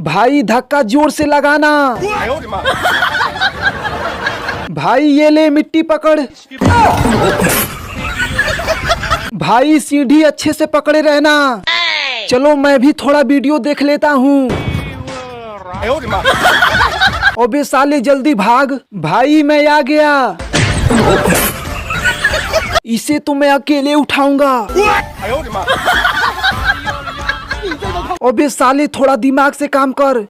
भाई धक्का जोर से लगाना। भाई ये ले मिट्टी पकड़। भाई सीढ़ी अच्छे से पकड़े रहना। चलो मैं भी थोड़ा वीडियो देख लेता हूँ। अबे साले जल्दी भाग। भाई मैं आ गया। इसे तो मैं अकेले उठाऊंगा। अबे साले थोड़ा दिमाग से काम कर।